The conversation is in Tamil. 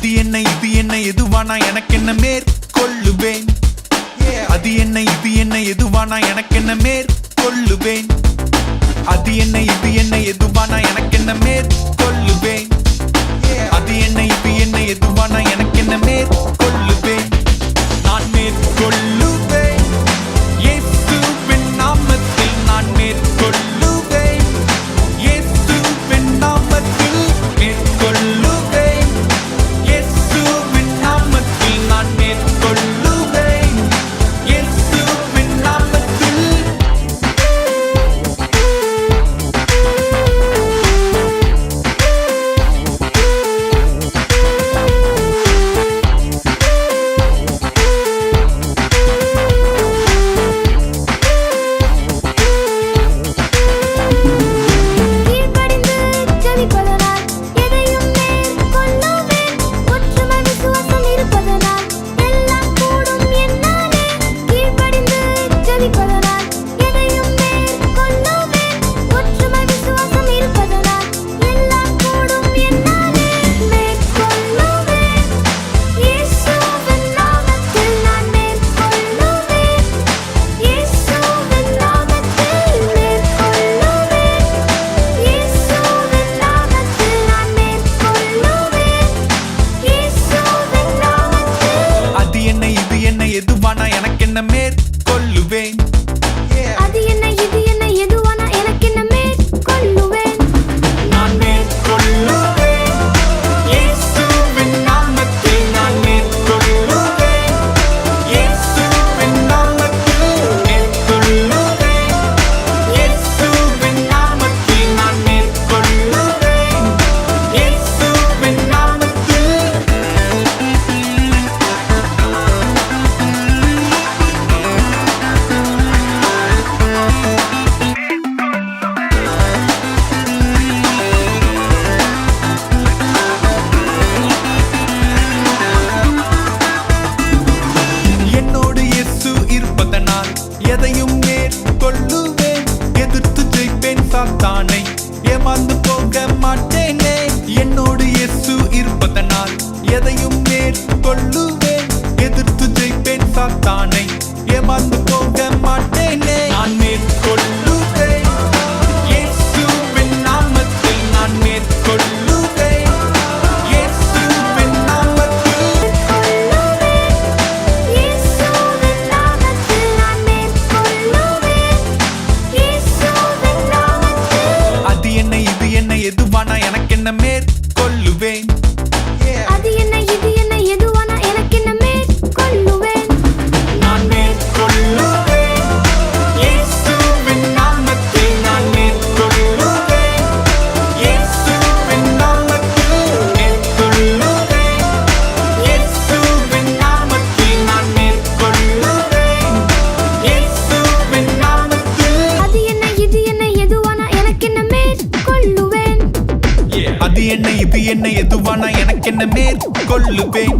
அது என்ன இது என்ன எதுவானா எனக்கென்ன மேற்கொள்ளுவேன். அது என்ன இது என்ன எதுவானா எனக்கென்ன மேற்கொள்ளுவேன். அது என்ன இது என்ன எதுவானா எனக்கென்ன மேற்கொள்ளுவேன். அது என்ன இது என்ன எதுவானா எனக்கென்ன மேற்கொள்ளுவேன். நான் மேற்கொள்ளுவேன் இயேசுவின் நாமத்தில். நான் மேற்கொள்ளுவேன் இயேசுவின் நாமத்தில். மேற்கொள்ளுவேன் இயேசுவின் நாமத்தில். நான் மேற்கொள்ளுவேன் இயேசுவின் நாமத்தில். எதுவானா எனக்கென்ன மேற்கொள்ளுவேன். அது என்ன இது என்ன எதுவானா எனக்கென்ன மேற்கொள்ளுவேன். நான் மேற்கொள்ளுவேன் இயேசுவின் நாமத்தில். நான் மேற்கொள்ளுவேன் இயேசுவின் நாமத்தில். மேற்கொள்ளுவேன் இயேசுவின் நாமத்தில். நான் மேற்கொள்ளுவேன் இயேசுவின் நாமத்தில். என்னோடு இயேசு இருப்பதனால் எதையும் மேற்கொள்ளுவேன். எதிர்த்து ஜெயிப்பேன் சாத்தானை, ஏமாந்து போக மாட்டேனே. என்னோடு இயேசு இருப்பதனால் எதையும் மேற்கொள்ளுவேன். எதிர்த்து ஜெயிப்பேன் சாத்தானை, ஏமாந்து போக மாட்டேனே. நான் மேற்கொள்ளுவேன் இயேசுவின் நாமத்தில். நான் மேற்கொள்ளுவேன் இயேசுவின் நாமத்தில். இயேசுவின் நாமத்தில் நான் மேற்கொள்ளுவேன் இயேசுவின் நாமத்தில். அது என்ன இது என்ன எதுவானா எனக்கென்ன மேற்கொள்ளுவேன். அது என்ன இது என்ன எதுவானா எனக்கென்ன மேற்கொள்ளுவேன். நான் மேற்கொள்ளுவேன் இயேசுவின் நாமத்தில். நான் மேற்கொள்ளுவேன் இயேசுவின் நாமத்தில். மேற்கொள்ளுவேன் இயேசுவின் நாமத்தில். நான் மேற்கொள்ளுவேன் இயேசுவின் நாமத்தில். அது என்ன இது என்ன எதுவானா எனக்கென்ன மேற்கொள்ளுவேன். அது என்ன இது என்ன எதுவானா எனக்கென்ன மேற்கொள்ளுவேன்.